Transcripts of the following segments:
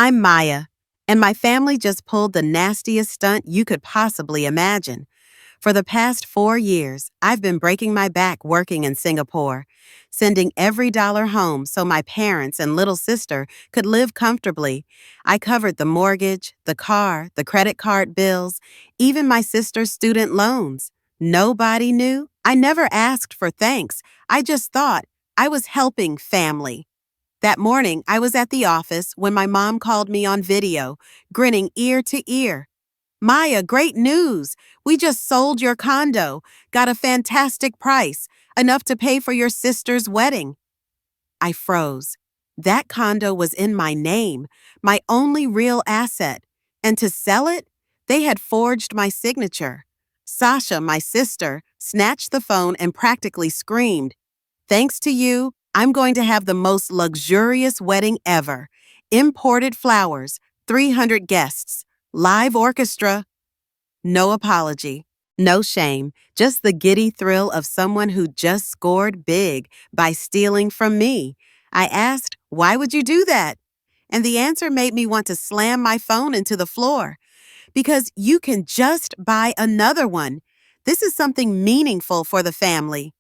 I'm Maya, and my family just pulled the nastiest stunt you could possibly imagine. For the past 4 years, I've been breaking my back working in Singapore, sending every dollar home so my parents and little sister could live comfortably. I covered the mortgage, the car, the credit card bills, even my sister's student loans. Nobody knew. I never asked for thanks. I just thought I was helping family. That morning, I was at the office when my mom called me on video, grinning ear to ear. Maya, great news! We just sold your condo, got a fantastic price, enough to pay for your sister's wedding. I froze. That condo was in my name, my only real asset. And to sell it, they had forged my signature. Sasha, my sister, snatched the phone and practically screamed, "Thanks to you, I'm going to have the most luxurious wedding ever. Imported flowers, 300 guests, live orchestra." No apology, no shame, just the giddy thrill of someone who just scored big by stealing from me. I asked, "Why would you do that?" And the answer made me want to slam my phone into the floor. Because you can just buy another one. This is something meaningful for the family.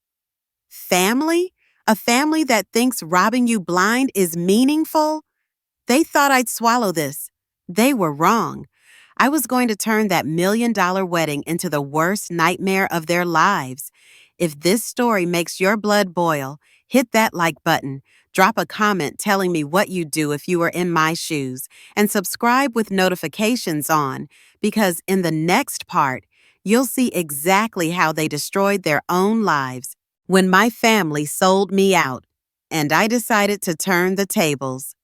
Family? A family that thinks robbing you blind is meaningful? They thought I'd swallow this. They were wrong. I was going to turn that $1 million wedding into the worst nightmare of their lives. If this story makes your blood boil, hit that like button, drop a comment telling me what you'd do if you were in my shoes, and subscribe with notifications on, because in the next part, you'll see exactly how they destroyed their own lives when my family sold me out, and I decided to turn the tables.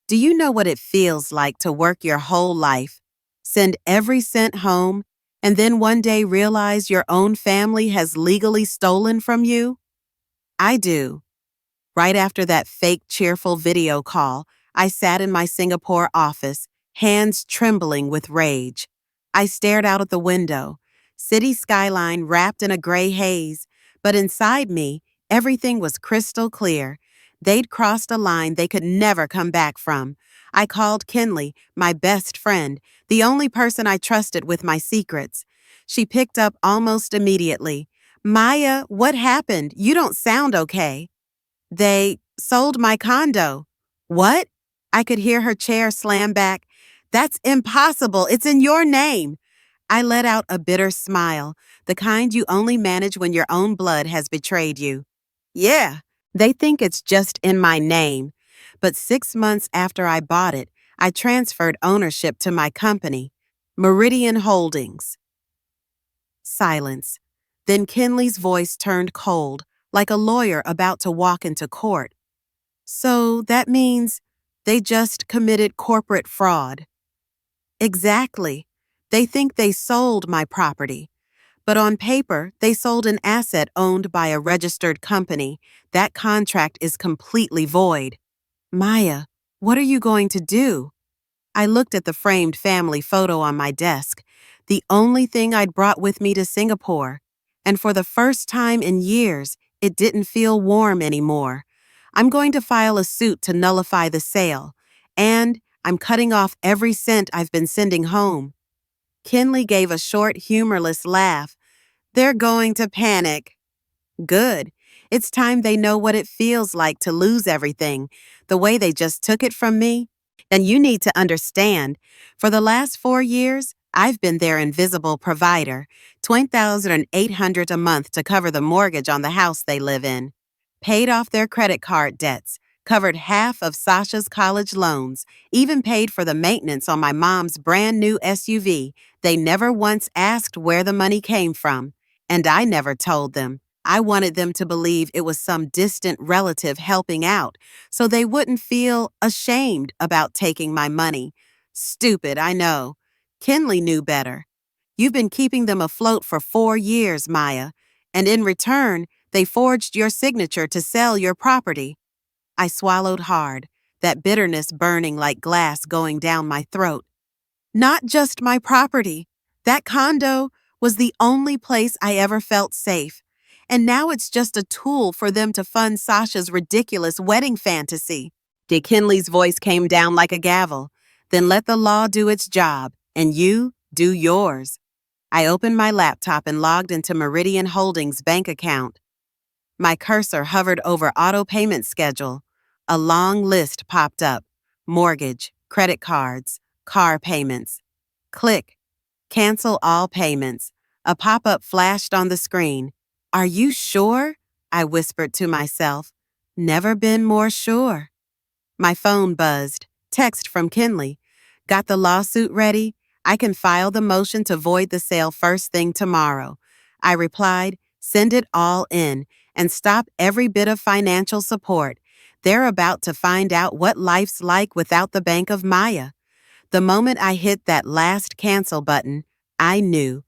Do you know what it feels like to work your whole life, send every cent home, and then one day realize your own family has legally stolen from you? I do. Right after that fake cheerful video call, I sat in my Singapore office, hands trembling with rage. I stared out at the window, city skyline wrapped in a gray haze, but inside me, everything was crystal clear. They'd crossed a line they could never come back from. I called Kinley, my best friend, the only person I trusted with my secrets. She picked up almost immediately. "Maya, what happened? You don't sound okay." "They sold my condo." "What?" I could hear her chair slam back. "That's impossible. It's in your name." I let out a bitter smile, the kind you only manage when your own blood has betrayed you. "Yeah, they think it's just in my name." But 6 months after I bought it, I transferred ownership to my company, Meridian Holdings. Silence. Then Kinley's voice turned cold, like a lawyer about to walk into court. "So that means they just committed corporate fraud." "Exactly. They think they sold my property. But on paper, they sold an asset owned by a registered company. That contract is completely void." "Maya, what are you going to do?" I looked at the framed family photo on my desk, the only thing I'd brought with me to Singapore. And for the first time in years, it didn't feel warm anymore. I'm going to file a suit to nullify the sale, and I'm cutting off every cent I've been sending home. Kinley gave a short, humorless laugh. "They're going to panic." Good. It's time they know what it feels like to lose everything, the way they just took it from me. And you need to understand, for the last 4 years, I've been their invisible provider, $20,800 a month to cover the mortgage on the house they live in, paid off their credit card debts, covered half of Sasha's college loans, even paid for the maintenance on my mom's brand new SUV. They never once asked where the money came from, and I never told them. I wanted them to believe it was some distant relative helping out, so they wouldn't feel ashamed about taking my money. Stupid, I know. Kinley knew better. You've been keeping them afloat for 4 years, Maya, and in return, they forged your signature to sell your property. I swallowed hard, that bitterness burning like glass going down my throat. Not just my property. That condo was the only place I ever felt safe. And now it's just a tool for them to fund Sasha's ridiculous wedding fantasy. Dick Kinley's voice came down like a gavel. Then let the law do its job, and you do yours. I opened my laptop and logged into Meridian Holdings' bank account. My cursor hovered over auto payment schedule. A long list popped up: mortgage, credit cards, car payments. Click. Cancel all payments. A pop-up flashed on the screen. Are you sure? I whispered to myself. Never been more sure. My phone buzzed. Text from Kinley. Got the lawsuit ready? I can file the motion to void the sale first thing tomorrow. I replied, send it all in and stop every bit of financial support. They're about to find out what life's like without the Bank of Maya. The moment I hit that last cancel button, I knew.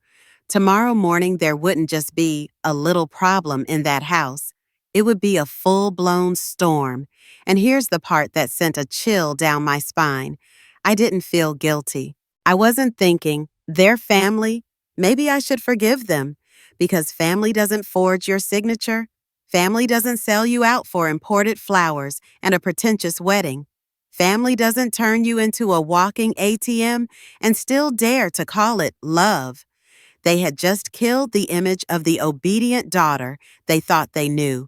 Tomorrow morning there wouldn't just be a little problem in that house. It would be a full-blown storm. And here's the part that sent a chill down my spine. I didn't feel guilty. I wasn't thinking, their family, maybe I should forgive them. Because family doesn't forge your signature. Family doesn't sell you out for imported flowers and a pretentious wedding. Family doesn't turn you into a walking ATM and still dare to call it love. They had just killed the image of the obedient daughter they thought they knew.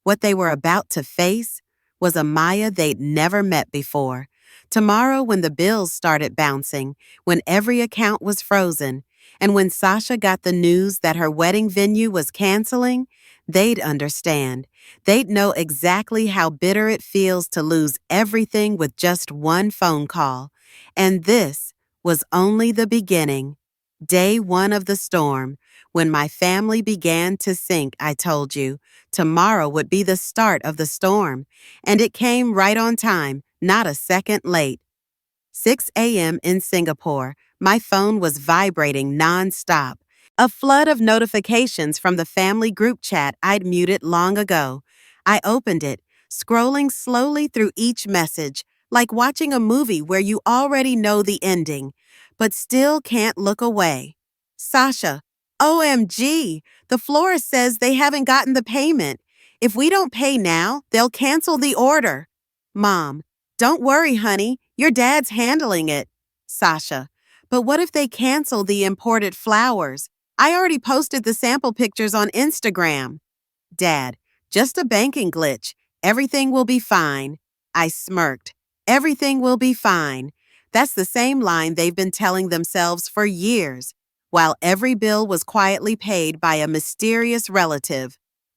What they were about to face was a Maya they'd never met before. Tomorrow, when the bills started bouncing, when every account was frozen, and when Sasha got the news that her wedding venue was canceling, they'd understand. They'd know exactly how bitter it feels to lose everything with just one phone call. And this was only the beginning. Day one of the storm, when my family began to sink, I told you. Tomorrow would be the start of the storm. And it came right on time, not a second late. 6 a.m. in Singapore, my phone was vibrating nonstop. A flood of notifications from the family group chat I'd muted long ago. I opened it, scrolling slowly through each message, like watching a movie where you already know the ending, but still can't look away. Sasha, OMG, the florist says they haven't gotten the payment. If we don't pay now, they'll cancel the order. Mom, don't worry, honey, your dad's handling it. Sasha, but what if they cancel the imported flowers? I already posted the sample pictures on Instagram. Dad, just a banking glitch. Everything will be fine. I smirked. Everything will be fine. That's the same line they've been telling themselves for years, while every bill was quietly paid by a mysterious relative,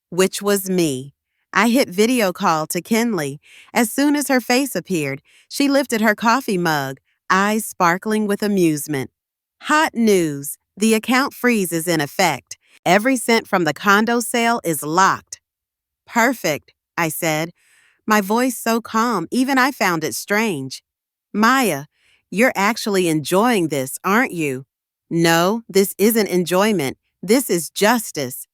which was me. I hit video call to Kinley. As soon as her face appeared, she lifted her coffee mug, eyes sparkling with amusement. Hot news. The account freeze is in effect. Every cent from the condo sale is locked. Perfect, I said, my voice so calm even I found it strange. Maya, you're actually enjoying this, aren't you? No, this isn't enjoyment. This is justice.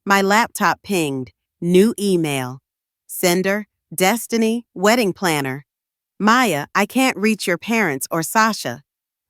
My laptop pinged. New email. Sender, Destiny, wedding planner. Maya, I can't reach your parents or Sasha.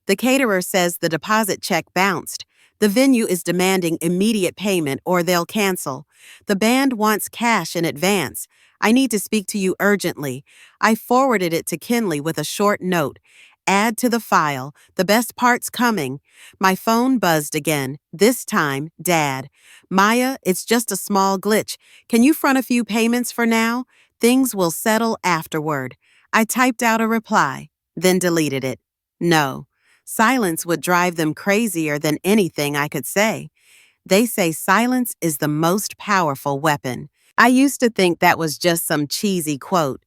The caterer says the deposit check bounced. The venue is demanding immediate payment or they'll cancel. The band wants cash in advance. I need to speak to you urgently. I forwarded it to Kinley with a short note. Add to the file. The best part's coming. My phone buzzed again. This time, Dad. Maya, it's just a small glitch. Can you front a few payments for now? Things will settle afterward. I typed out a reply, then deleted it. No. Silence would drive them crazier than anything I could say. They say silence is the most powerful weapon. I used to think that was just some cheesy quote.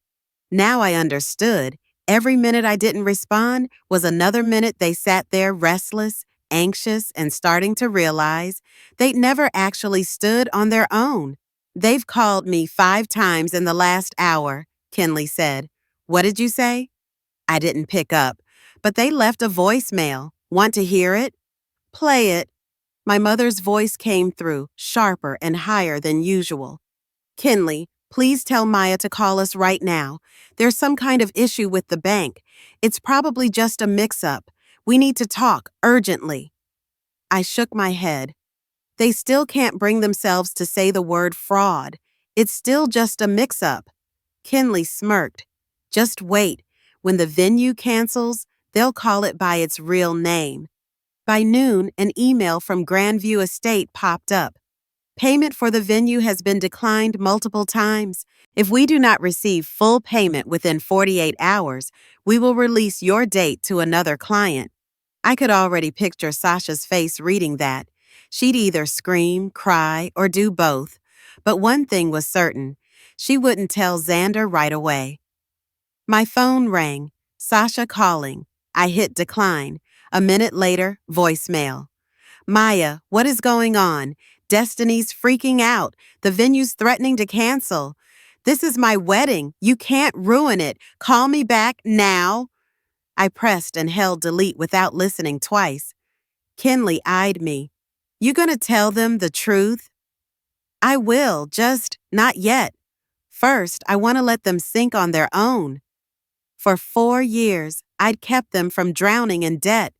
Now I understood. Every minute I didn't respond was another minute they sat there restless, anxious, and starting to realize they'd never actually stood on their own. They've called me 5 times in the last hour, Kinley said. What did you say? I didn't pick up, but they left a voicemail. Want to hear it? Play it. My mother's voice came through, sharper and higher than usual. Kinley, please tell Maya to call us right now. There's some kind of issue with the bank. It's probably just a mix-up. We need to talk, urgently. I shook my head. They still can't bring themselves to say the word fraud. It's still just a mix-up. Kinley smirked. Just wait. When the venue cancels, they'll call it by its real name. By noon, an email from Grandview Estate popped up. Payment for the venue has been declined multiple times. If we do not receive full payment within 48 hours, we will release your date to another client. I could already picture Sasha's face reading that. She'd either scream, cry, or do both. But one thing was certain. She wouldn't tell Xander right away. My phone rang. Sasha calling. I hit decline. A minute later, voicemail. Maya, what is going on? Destiny's freaking out. The venue's threatening to cancel. This is my wedding. You can't ruin it. Call me back now. I pressed and held delete without listening twice. Kinley eyed me. You gonna tell them the truth? I will, just not yet. First, I want to let them sink on their own. For 4 years, I'd kept them from drowning in debt,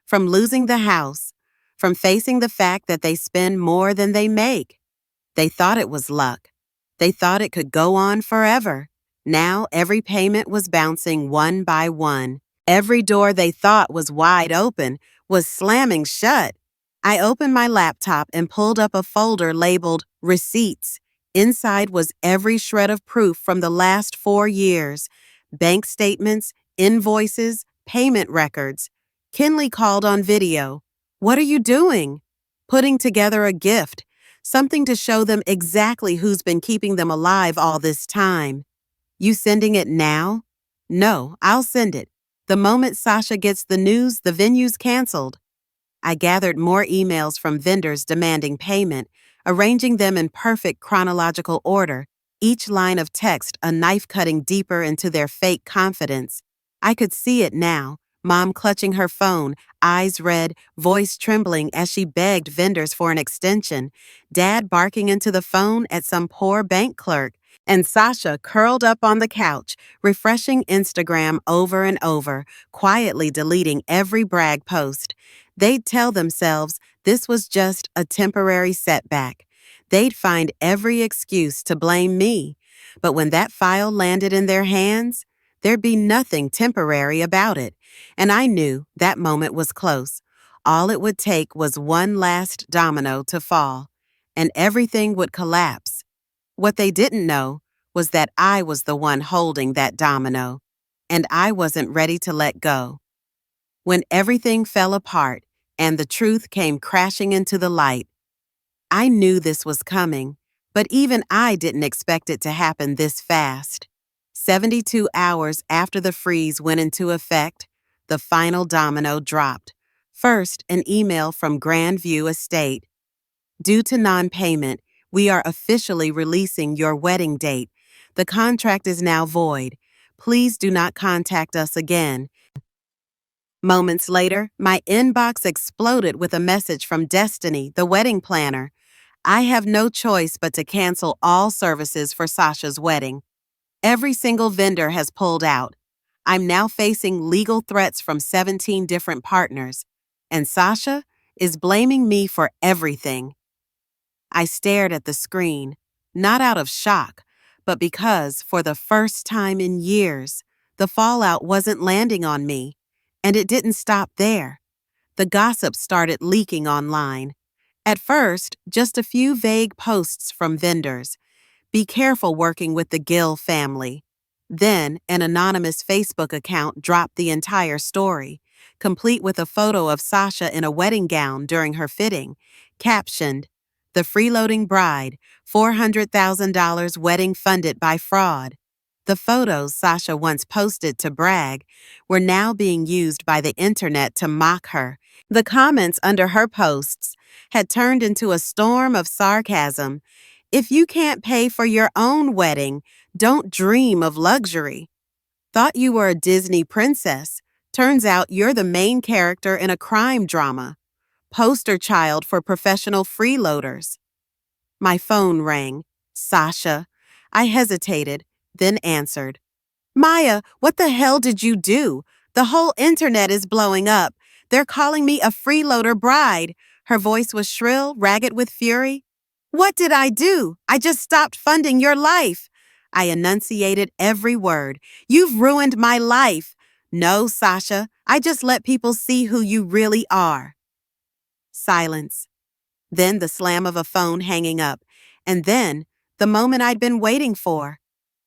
from losing the house, from facing the fact that they spend more than they make. They thought it was luck. They thought it could go on forever. Now every payment was bouncing one by one. Every door they thought was wide open was slamming shut. I opened my laptop and pulled up a folder labeled Receipts. Inside was every shred of proof from the last 4 years. Bank statements, invoices, payment records. Kinley called on video. What are you doing? Putting together a gift. Something to show them exactly who's been keeping them alive all this time. You sending it now? No, I'll send it. The moment Sasha gets the news, the venue's canceled. I gathered more emails from vendors demanding payment, arranging them in perfect chronological order, each line of text a knife cutting deeper into their fake confidence. I could see it now, Mom clutching her phone, eyes red, voice trembling as she begged vendors for an extension, Dad barking into the phone at some poor bank clerk, and Sasha curled up on the couch, refreshing Instagram over and over, quietly deleting every brag post. They'd tell themselves this was just a temporary setback. They'd find every excuse to blame me. But when that file landed in their hands, there'd be nothing temporary about it. And I knew that moment was close. All it would take was one last domino to fall, and everything would collapse. What they didn't know was that I was the one holding that domino, and I wasn't ready to let go. When everything fell apart and the truth came crashing into the light, I knew this was coming, but even I didn't expect it to happen this fast. 72 hours after the freeze went into effect, the final domino dropped. First, an email from Grandview Estate. Due to non-payment, we are officially releasing your wedding date. The contract is now void. Please do not contact us again. Moments later, my inbox exploded with a message from Destiny, the wedding planner. I have no choice but to cancel all services for Sasha's wedding. Every single vendor has pulled out. I'm now facing legal threats from 17 different partners, and Sasha is blaming me for everything. I stared at the screen, not out of shock, but because, for the first time in years, the fallout wasn't landing on me. And it didn't stop there. The gossip started leaking online. At first, just a few vague posts from vendors. Be careful working with the Gill family. Then, an anonymous Facebook account dropped the entire story, complete with a photo of Sasha in a wedding gown during her fitting, captioned, "The freeloading bride, $400,000 wedding funded by fraud." The photos Sasha once posted to brag were now being used by the internet to mock her. The comments under her posts had turned into a storm of sarcasm. If you can't pay for your own wedding, don't dream of luxury. Thought you were a Disney princess. Turns out you're the main character in a crime drama. Poster child for professional freeloaders. My phone rang. Sasha. I hesitated, then answered. Maya, what the hell did you do? The whole internet is blowing up. They're calling me a freeloader bride. Her voice was shrill, ragged with fury. What did I do? I just stopped funding your life. I enunciated every word. You've ruined my life. No, Sasha, I just let people see who you really are. Silence. Then the slam of a phone hanging up. And then, the moment I'd been waiting for.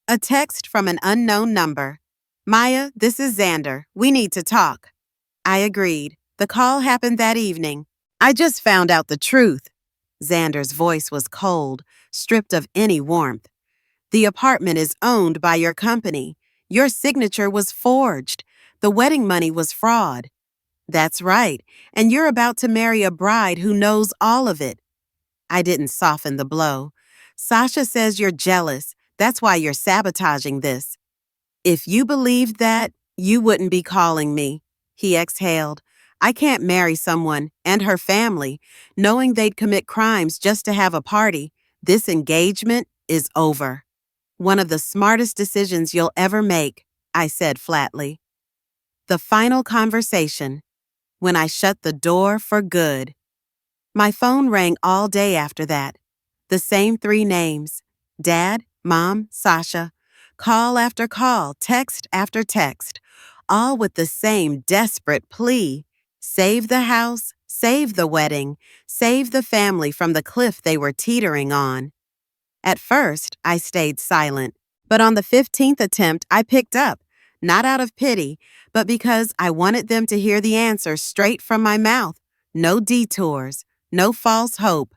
A text from an unknown number. Maya, this is Xander. We need to talk. I agreed. The call happened that evening. I just found out the truth. Xander's voice was cold, stripped of any warmth. The apartment is owned by your company. Your signature was forged. The wedding money was fraud. That's right, and you're about to marry a bride who knows all of it. I didn't soften the blow. Sasha says you're jealous. That's why you're sabotaging this. If you believed that, you wouldn't be calling me. He exhaled. I can't marry someone, and her family, knowing they'd commit crimes just to have a party. This engagement is over. One of the smartest decisions you'll ever make, I said flatly. The final conversation. When I shut the door for good. My phone rang all day after that. The same three names. Dad, Mom, Sasha. Call after call, text after text. All with the same desperate plea. Save the house, save the wedding, save the family from the cliff they were teetering on. At first, I stayed silent. But on the 15th attempt, I picked up, not out of pity, but because I wanted them to hear the answer straight from my mouth. No detours, no false hope.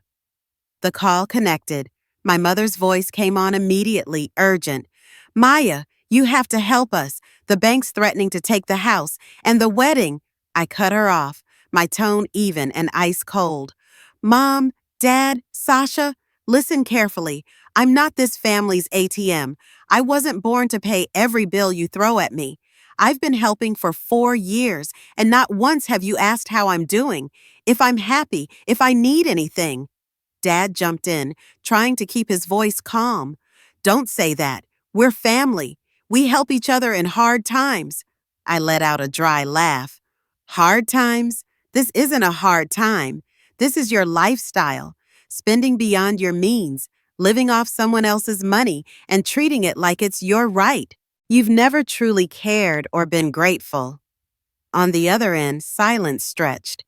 The call connected. My mother's voice came on immediately, urgent. Maya, you have to help us. The bank's threatening to take the house, and the wedding. I cut her off, my tone even and ice cold. Mom, Dad, Sasha, listen carefully. I'm not this family's ATM. I wasn't born to pay every bill you throw at me. I've been helping for 4 years, and not once have you asked how I'm doing, if I'm happy, if I need anything. Dad jumped in, trying to keep his voice calm. Don't say that. We're family. We help each other in hard times. I let out a dry laugh. Hard times? This isn't a hard time. This is your lifestyle. Spending beyond your means, living off someone else's money, and treating it like it's your right. You've never truly cared or been grateful. On the other end, silence stretched.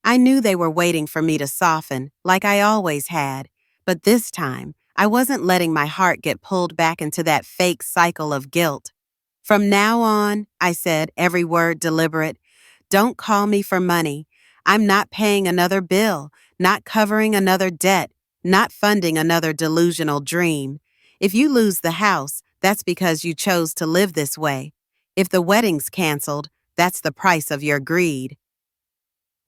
I knew they were waiting for me to soften, like I always had. But this time, I wasn't letting my heart get pulled back into that fake cycle of guilt. From now on, I said, every word deliberate, don't call me for money. I'm not paying another bill, not covering another debt, not funding another delusional dream. If you lose the house, that's because you chose to live this way. If the wedding's canceled, that's the price of your greed.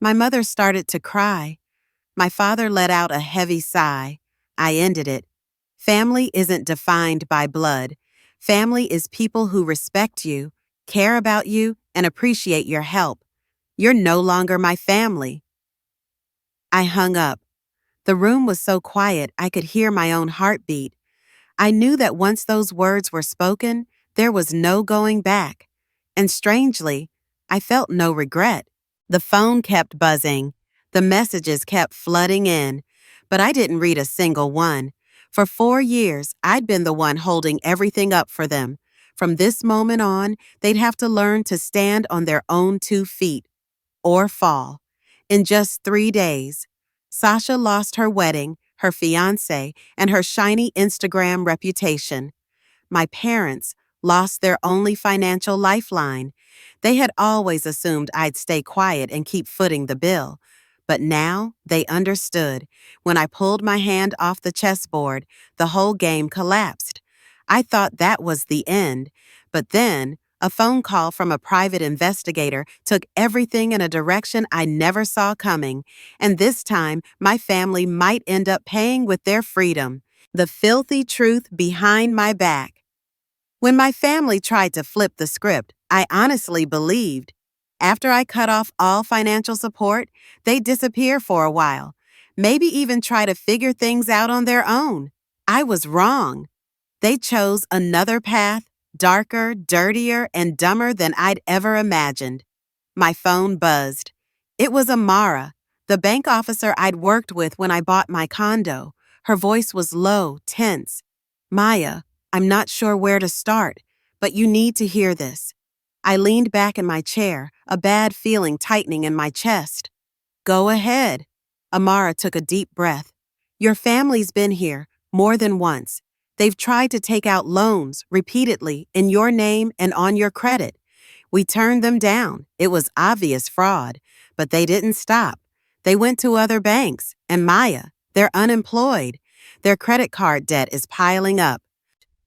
My mother started to cry. My father let out a heavy sigh. I ended it. Family isn't defined by blood. Family is people who respect you, care about you, and appreciate your help. You're no longer my family. I hung up. The room was so quiet I could hear my own heartbeat. I knew that once those words were spoken, there was no going back. And strangely, I felt no regret. The phone kept buzzing. The messages kept flooding in. But I didn't read a single one. For 4 years, I'd been the one holding everything up for them. From this moment on, they'd have to learn to stand on their own 2 feet. Or fall. In just 3 days, Sasha lost her wedding, her fiancé, and her shiny Instagram reputation. My parents lost their only financial lifeline. They had always assumed I'd stay quiet and keep footing the bill. But now they understood. When I pulled my hand off the chessboard, the whole game collapsed. I thought that was the end. But then, a phone call from a private investigator took everything in a direction I never saw coming. And this time, my family might end up paying with their freedom. The filthy truth behind my back. When my family tried to flip the script, I honestly believed. After I cut off all financial support, they'd disappear for a while, maybe even try to figure things out on their own. I was wrong. They chose another path, darker, dirtier, and dumber than I'd ever imagined. My phone buzzed. It was Amara, the bank officer I'd worked with when I bought my condo. Her voice was low, tense. Maya, I'm not sure where to start, but you need to hear this. I leaned back in my chair, a bad feeling tightening in my chest. Go ahead. Amara took a deep breath. Your family's been here, more than once. They've tried to take out loans, repeatedly, in your name and on your credit. We turned them down. It was obvious fraud. But they didn't stop. They went to other banks. And Maya, they're unemployed. Their credit card debt is piling up.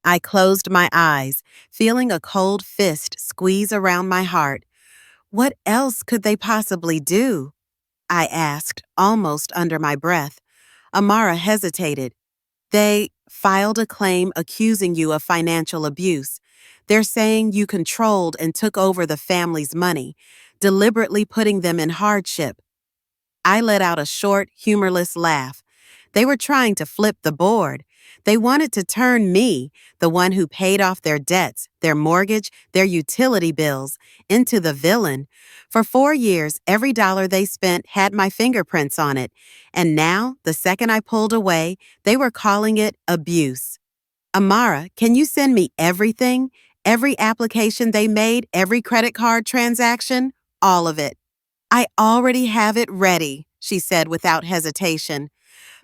I closed my eyes, feeling a cold fist squeeze around my heart. What else could they possibly do? I asked, almost under my breath. Amara hesitated. They filed a claim accusing you of financial abuse. They're saying you controlled and took over the family's money, deliberately putting them in hardship. I let out a short, humorless laugh. They were trying to flip the board. They wanted to turn me, the one who paid off their debts, their mortgage, their utility bills, into the villain. For 4 years, every dollar they spent had my fingerprints on it. And now, the second I pulled away, they were calling it abuse. Amara, can you send me everything? Every application they made, every credit card transaction? All of it. I already have it ready, she said without hesitation.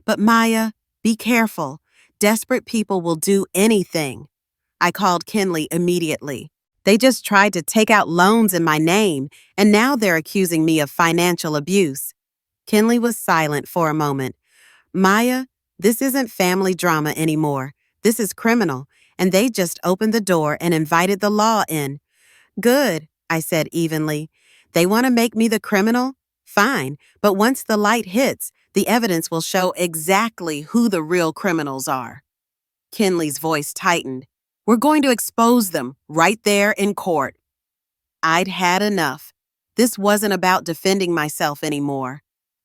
But Maya, be careful. Desperate people will do anything. I called Kinley immediately. They just tried to take out loans in my name, and now they're accusing me of financial abuse. Kinley was silent for a moment. Maya, this isn't family drama anymore. This is criminal, and they just opened the door and invited the law in. Good, I said evenly. They want to make me the criminal? Fine, but once the light hits, the evidence will show exactly who the real criminals are. Kinley's voice tightened. We're going to expose them right there in court. I'd had enough. This wasn't about defending myself anymore.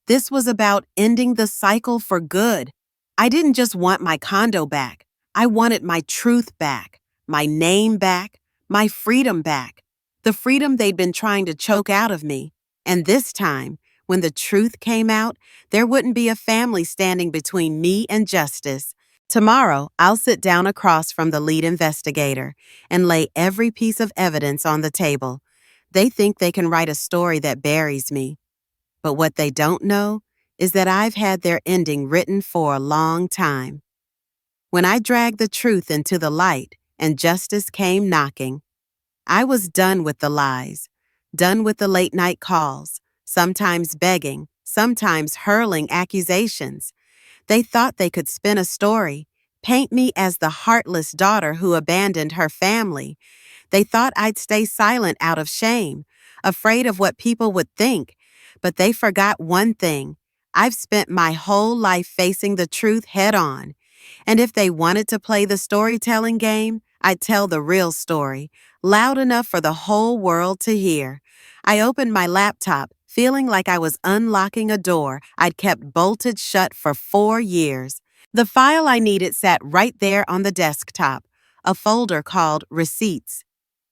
This was about ending the cycle for good. I didn't just want my condo back. I wanted my truth back, my name back, my freedom back. The freedom they'd been trying to choke out of me. And this time, when the truth came out, there wouldn't be a family standing between me and justice. Tomorrow, I'll sit down across from the lead investigator and lay every piece of evidence on the table. They think they can write a story that buries me. But what they don't know is that I've had their ending written for a long time. When I dragged the truth into the light and justice came knocking, I was done with the lies, done with the late-night calls, sometimes begging, sometimes hurling accusations. They thought they could spin a story, paint me as the heartless daughter who abandoned her family. They thought I'd stay silent out of shame, afraid of what people would think. But they forgot one thing. I've spent my whole life facing the truth head on. And if they wanted to play the storytelling game, I'd tell the real story, loud enough for the whole world to hear. I opened my laptop, feeling like I was unlocking a door I'd kept bolted shut for 4 years. The file I needed sat right there on the desktop, a folder called Receipts.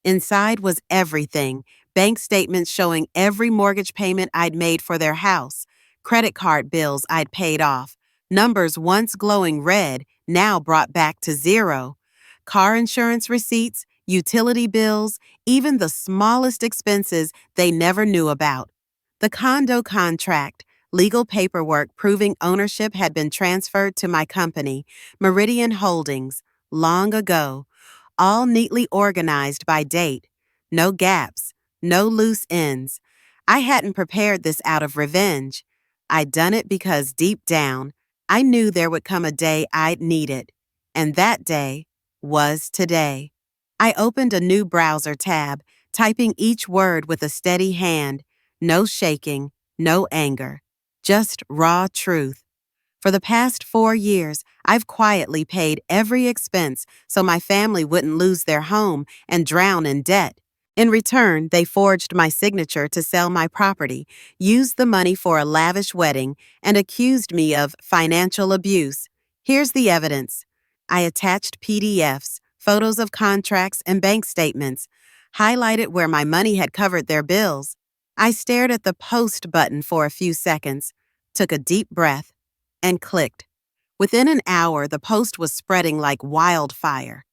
Inside was everything, bank statements showing every mortgage payment I'd made for their house, credit card bills I'd paid off, numbers once glowing red, now brought back to 0, car insurance receipts, utility bills, even the smallest expenses they never knew about. The condo contract, legal paperwork proving ownership had been transferred to my company, Meridian Holdings, long ago, all neatly organized by date. No gaps, no loose ends. I hadn't prepared this out of revenge. I'd done it because deep down, I knew there would come a day I'd need it. And that day was today. I opened a new browser tab, typing each word with a steady hand. No shaking, no anger. Just raw truth. For the past 4 years, I've quietly paid every expense so my family wouldn't lose their home and drown in debt. In return, they forged my signature to sell my property, used the money for a lavish wedding, and accused me of financial abuse. Here's the evidence. I attached PDFs, photos of contracts and bank statements, highlighted where my money had covered their bills. I stared at the post button for a few seconds, took a deep breath, and clicked. Within an hour, the post was spreading like wildfire.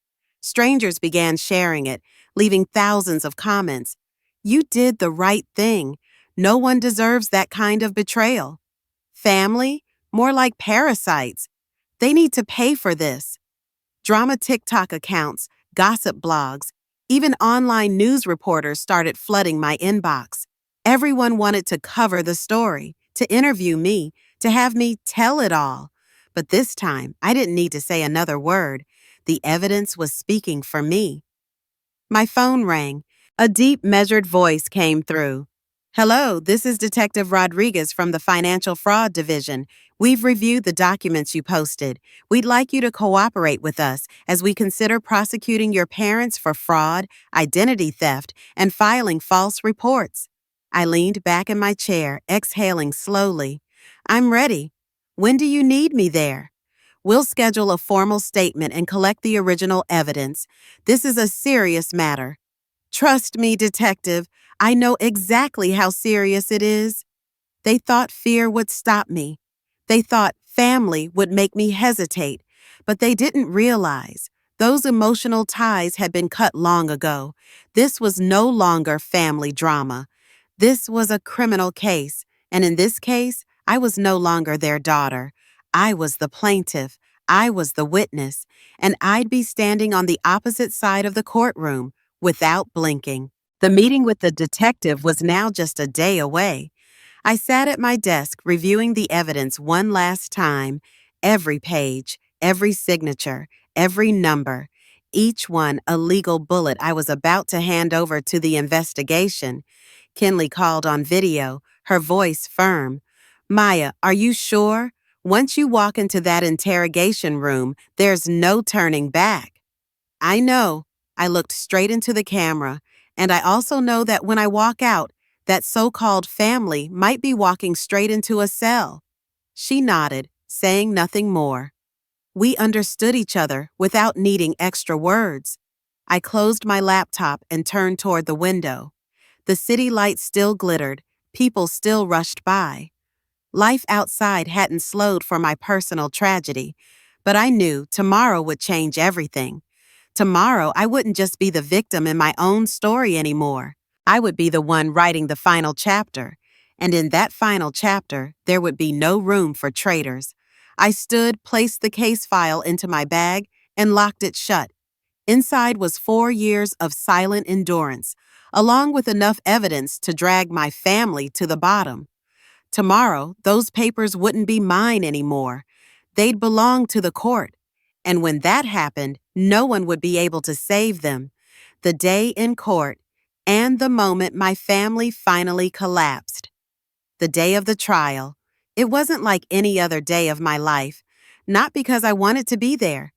Strangers began sharing it, leaving thousands of comments. You did the right thing. No one deserves that kind of betrayal. Family? More like parasites. They need to pay for this. Drama TikTok accounts, gossip blogs, even online news reporters started flooding my inbox. Everyone wanted to cover the story, to interview me, to have me tell it all. But this time, I didn't need to say another word. The evidence was speaking for me. My phone rang. A deep, measured voice came through. Hello, this is Detective Rodriguez from the Financial Fraud Division. We've reviewed the documents you posted. We'd like you to cooperate with us as we consider prosecuting your parents for fraud, identity theft, and filing false reports. I leaned back in my chair, exhaling slowly. I'm ready. When do you need me there? We'll schedule a formal statement and collect the original evidence. This is a serious matter. Trust me, Detective. I know exactly how serious it is. They thought fear would stop me. They thought family would make me hesitate. But they didn't realize those emotional ties had been cut long ago. This was no longer family drama. This was a criminal case, and in this case, I was no longer their daughter. I was the plaintiff. I was the witness, and I'd be standing on the opposite side of the courtroom without blinking. The meeting with the detective was now just a day away. I sat at my desk reviewing the evidence one last time, every page, every signature, every number, each one a legal bullet I was about to hand over to the investigation. Kinley called on video, her voice firm. Maya, are you sure? Once you walk into that interrogation room, there's no turning back. I know. I looked straight into the camera, and I also know that when I walk out, that so-called family might be walking straight into a cell. She nodded, saying nothing more. We understood each other without needing extra words. I closed my laptop and turned toward the window. The city lights still glittered, people still rushed by. Life outside hadn't slowed for my personal tragedy, but I knew tomorrow would change everything. Tomorrow, I wouldn't just be the victim in my own story anymore. I would be the one writing the final chapter, and in that final chapter, there would be no room for traitors. I stood, placed the case file into my bag, and locked it shut. Inside was 4 years of silent endurance, along with enough evidence to drag my family to the bottom. Tomorrow, those papers wouldn't be mine anymore. They'd belong to the court. And when that happened, no one would be able to save them. The day in court, and the moment my family finally collapsed. The day of the trial. It wasn't like any other day of my life, not because I wanted to be there,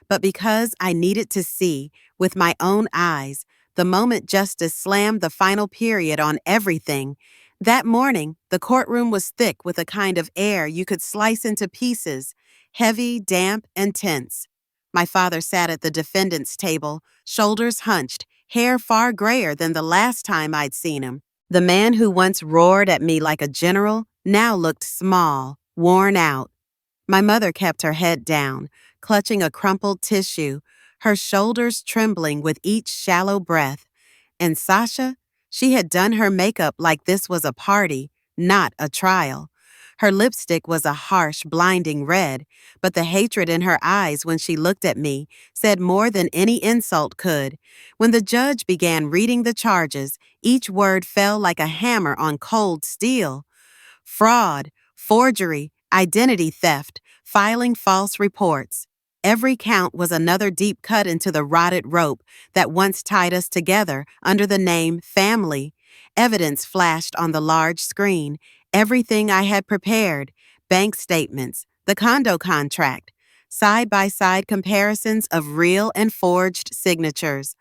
but because I needed to see, with my own eyes, the moment justice slammed the final period on everything. That morning, the courtroom was thick with a kind of air you could slice into pieces, heavy, damp, and tense. My father sat at the defendant's table, shoulders hunched, hair far grayer than the last time I'd seen him. The man who once roared at me like a general now looked small, worn out. My mother kept her head down, clutching a crumpled tissue, her shoulders trembling with each shallow breath. And Sasha? She had done her makeup like this was a party, not a trial. Her lipstick was a harsh, blinding red, but the hatred in her eyes when she looked at me said more than any insult could. When the judge began reading the charges, each word fell like a hammer on cold steel. Fraud, forgery, identity theft, filing false reports. Every count was another deep cut into the rotted rope that once tied us together under the name family. Evidence flashed on the large screen, everything I had prepared, bank statements, the condo contract, side-by-side comparisons of real and forged signatures,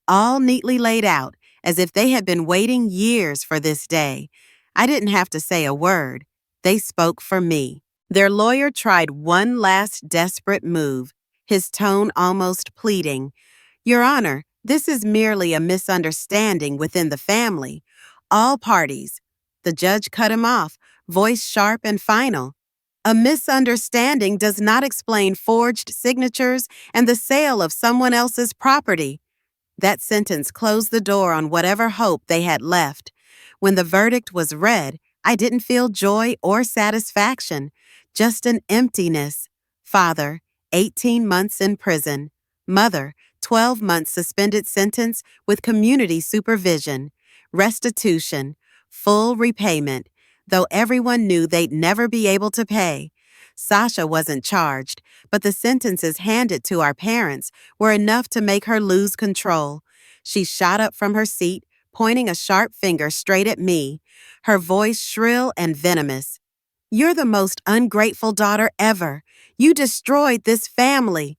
all neatly laid out as if they had been waiting years for this day. I didn't have to say a word. They spoke for me. Their lawyer tried one last desperate move, his tone almost pleading. Your Honor, this is merely a misunderstanding within the family. All parties. The judge cut him off, voice sharp and final. A misunderstanding does not explain forged signatures and the sale of someone else's property. That sentence closed the door on whatever hope they had left. When the verdict was read, I didn't feel joy or satisfaction, just an emptiness. Father, 18 months in prison. Mother, 12 months suspended sentence with community supervision. Restitution, full repayment, though everyone knew they'd never be able to pay. Sasha wasn't charged, but the sentences handed to our parents were enough to make her lose control. She shot up from her seat, pointing a sharp finger straight at me, her voice shrill and venomous. "You're the most ungrateful daughter ever. You destroyed this family."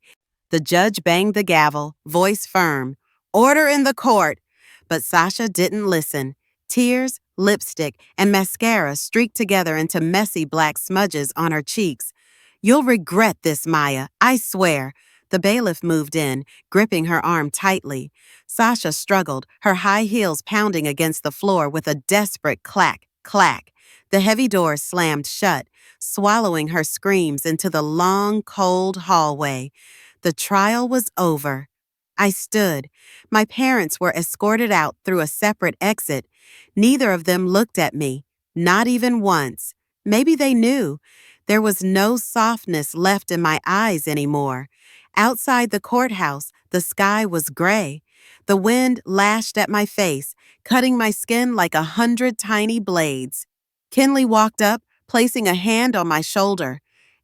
The judge banged the gavel, voice firm. "Order in the court." But Sasha didn't listen. Tears, lipstick, and mascara streaked together into messy black smudges on her cheeks. "You'll regret this, Maya, I swear." The bailiff moved in, gripping her arm tightly. Sasha struggled, her high heels pounding against the floor with a desperate clack, clack. The heavy doors slammed shut, swallowing her screams into the long, cold hallway. The trial was over. I stood. My parents were escorted out through a separate exit. Neither of them looked at me, not even once. Maybe they knew. There was no softness left in my eyes anymore. Outside the courthouse, the sky was gray. The wind lashed at my face, cutting my skin like 100 tiny blades. Kinley walked up, placing a hand on my shoulder.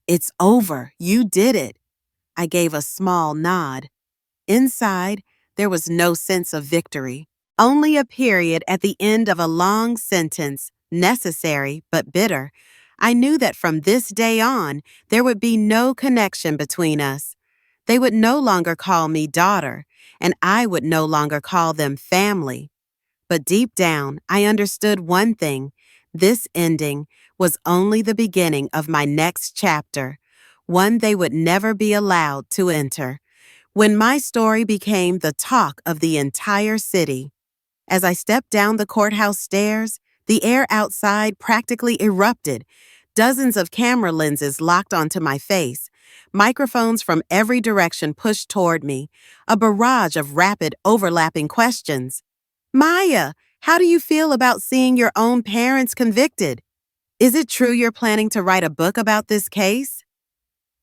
"It's over. You did it." I gave a small nod. Inside, there was no sense of victory, only a period at the end of a long sentence, necessary but bitter. I knew that from this day on, there would be no connection between us. They would no longer call me daughter, and I would no longer call them family. But deep down, I understood one thing. This ending was only the beginning of my next chapter, one they would never be allowed to enter. When my story became the talk of the entire city. As I stepped down the courthouse stairs, the air outside practically erupted. Dozens of camera lenses locked onto my face. Microphones from every direction pushed toward me. A barrage of rapid, overlapping questions. "Maya, how do you feel about seeing your own parents convicted? Is it true you're planning to write a book about this case?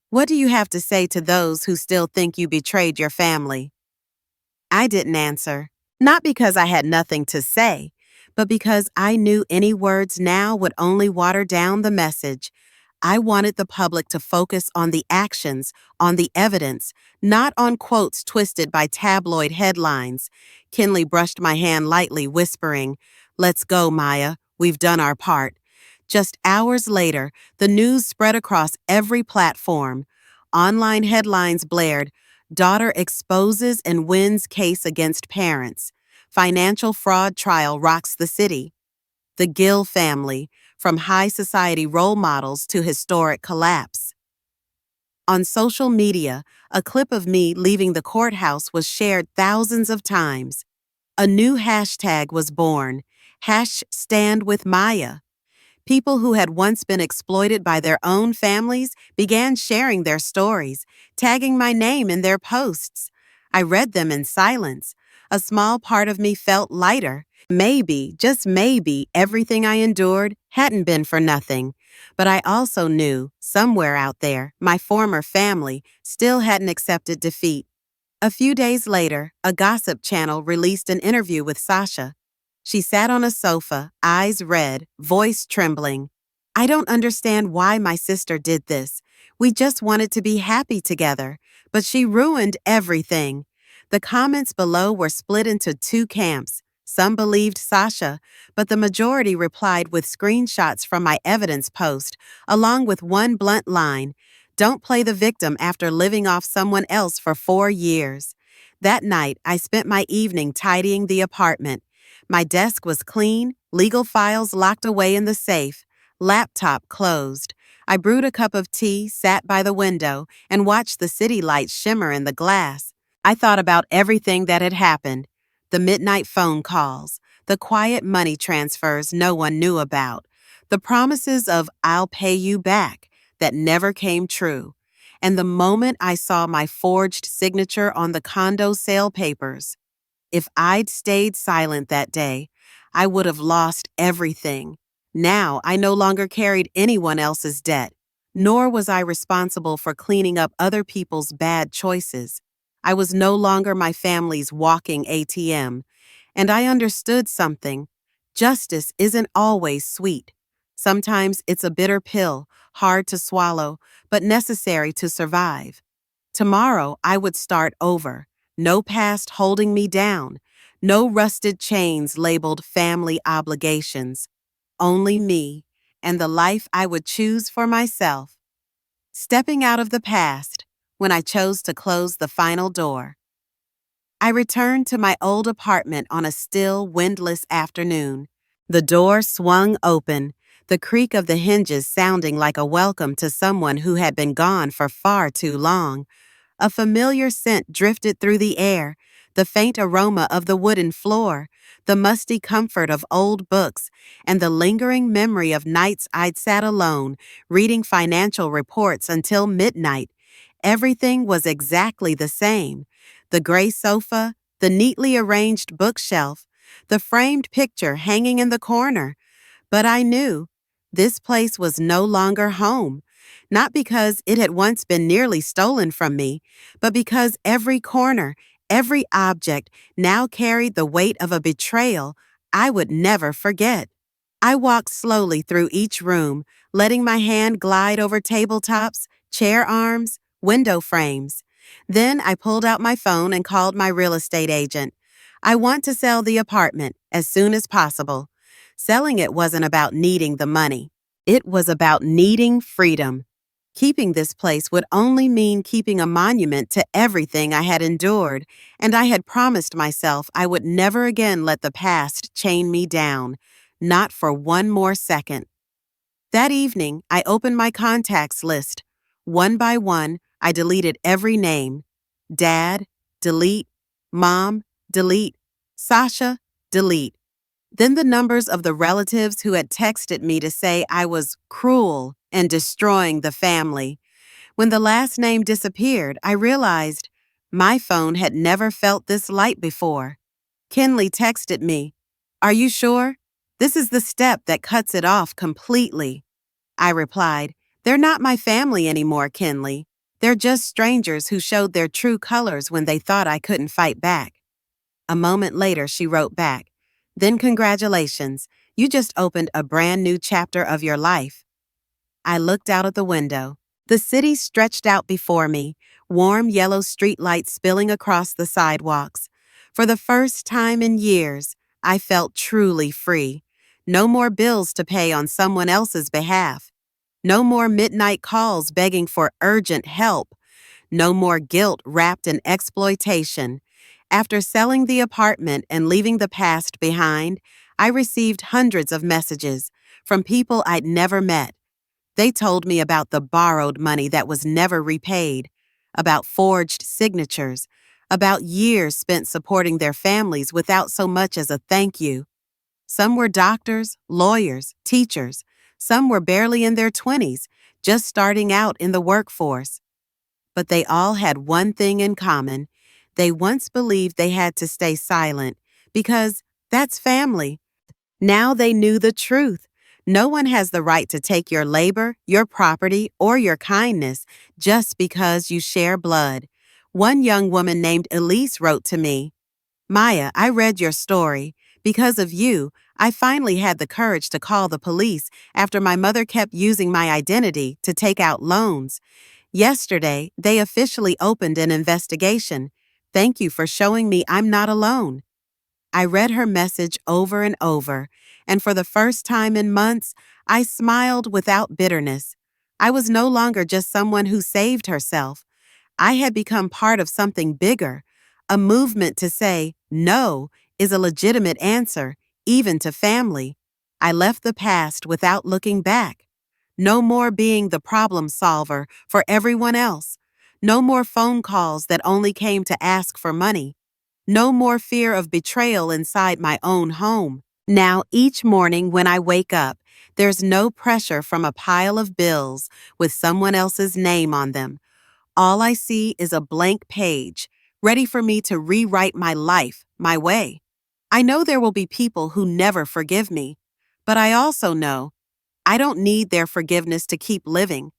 What do you have to say to those who still think you betrayed your family?" I didn't answer, not because I had nothing to say, but because I knew any words now would only water down the message. I wanted the public to focus on the actions, on the evidence, not on quotes twisted by tabloid headlines. Kinley brushed my hand lightly, whispering, "Let's go, Maya. We've done our part." Just hours later, the news spread across every platform. Online headlines blared, "Daughter exposes and wins case against parents. Financial fraud trial rocks the city." The Gill family, from high society role models to historic collapse. On social media, a clip of me leaving the courthouse was shared thousands of times. A new hashtag was born, #StandWithMaya. People who had once been exploited by their own families began sharing their stories, tagging my name in their posts. I read them in silence. A small part of me felt lighter. Maybe, just maybe, everything I endured hadn't been for nothing. But I also knew, somewhere out there, my former family still hadn't accepted defeat. A few days later, a gossip channel released an interview with Sasha. She sat on a sofa, eyes red, voice trembling. "I don't understand why my sister did this. We just wanted to be happy together, but she ruined everything." The comments below were split into two camps. Some believed Sasha, but the majority replied with screenshots from my evidence post, along with one blunt line, "Don't play the victim after living off someone else for 4 years." That night, I spent my evening tidying the apartment. My desk was clean, legal files locked away in the safe, laptop closed. I brewed a cup of tea, sat by the window, and watched the city lights shimmer in the glass. I thought about everything that had happened. The midnight phone calls, the quiet money transfers no one knew about, the promises of "I'll pay you back" that never came true. And the moment I saw my forged signature on the condo sale papers, if I'd stayed silent that day, I would have lost everything. Now I no longer carried anyone else's debt, nor was I responsible for cleaning up other people's bad choices. I was no longer my family's walking ATM, and I understood something. Justice isn't always sweet. Sometimes it's a bitter pill, hard to swallow, but necessary to survive. Tomorrow I would start over. No past holding me down. No rusted chains labeled family obligations. Only me and the life I would choose for myself. Stepping out of the past when I chose to close the final door. I returned to my old apartment on a still, windless afternoon. The door swung open, the creak of the hinges sounding like a welcome to someone who had been gone for far too long. A familiar scent drifted through the air, the faint aroma of the wooden floor, the musty comfort of old books, and the lingering memory of nights I'd sat alone, reading financial reports until midnight. Everything was exactly the same. The gray sofa, the neatly arranged bookshelf, the framed picture hanging in the corner. But I knew this place was no longer home, not because it had once been nearly stolen from me, but because every corner, every object now carried the weight of a betrayal I would never forget. I walked slowly through each room, letting my hand glide over tabletops, chair arms, window frames. Then I pulled out my phone and called my real estate agent. I want to sell the apartment as soon as possible. Selling it wasn't about needing the money. It was about needing freedom. Keeping this place would only mean keeping a monument to everything I had endured, and I had promised myself I would never again let the past chain me down, not for one more second. That evening, I opened my contacts list. One by one, I deleted every name. Dad, delete. Mom, delete. Sasha, delete. Then the numbers of the relatives who had texted me to say I was cruel and destroying the family. When the last name disappeared, I realized my phone had never felt this light before. Kinley texted me, "Are you sure? This is the step that cuts it off completely." I replied, "They're not my family anymore, Kinley. They're just strangers who showed their true colors when they thought I couldn't fight back." A moment later, she wrote back, "Then congratulations, you just opened a brand new chapter of your life." I looked out of the window. The city stretched out before me, warm yellow streetlights spilling across the sidewalks. For the first time in years, I felt truly free. No more bills to pay on someone else's behalf. No more midnight calls begging for urgent help. No more guilt wrapped in exploitation. After selling the apartment and leaving the past behind, I received hundreds of messages from people I'd never met. They told me about the borrowed money that was never repaid, about forged signatures, about years spent supporting their families without so much as a thank you. Some were doctors, lawyers, teachers. Some were barely in their 20s, just starting out in the workforce. But they all had one thing in common. They once believed they had to stay silent because that's family. Now they knew the truth. No one has the right to take your labor, your property, or your kindness just because you share blood. One young woman named Elise wrote to me, "Maya, I read your story. Because of you, I finally had the courage to call the police after my mother kept using my identity to take out loans. Yesterday, they officially opened an investigation. Thank you for showing me I'm not alone." I read her message over and over, and for the first time in months, I smiled without bitterness. I was no longer just someone who saved herself. I had become part of something bigger, a movement to say no is a legitimate answer, even to family. I left the past without looking back. No more being the problem solver for everyone else. No more phone calls that only came to ask for money. No more fear of betrayal inside my own home. Now, each morning when I wake up, There's no pressure from a pile of bills with someone else's name on them. All I see is a blank page, ready for me to rewrite my life my way. I know there will be people who never forgive me, but I also know I don't need their forgiveness to keep living.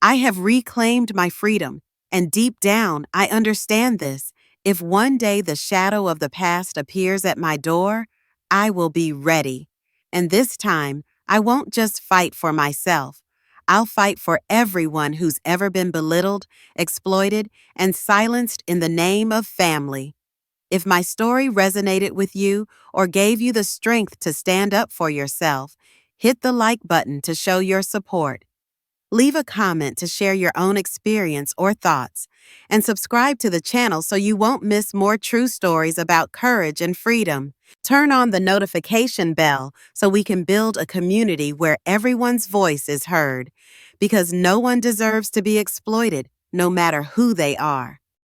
I have reclaimed my freedom, and deep down, I understand this. If one day the shadow of the past appears at my door, I will be ready. And this time, I won't just fight for myself. I'll fight for everyone who's ever been belittled, exploited, and silenced in the name of family. If my story resonated with you or gave you the strength to stand up for yourself, hit the like button to show your support. Leave a comment to share your own experience or thoughts, and subscribe to the channel so you won't miss more true stories about courage and freedom. Turn on the notification bell so we can build a community where everyone's voice is heard, because no one deserves to be exploited, no matter who they are.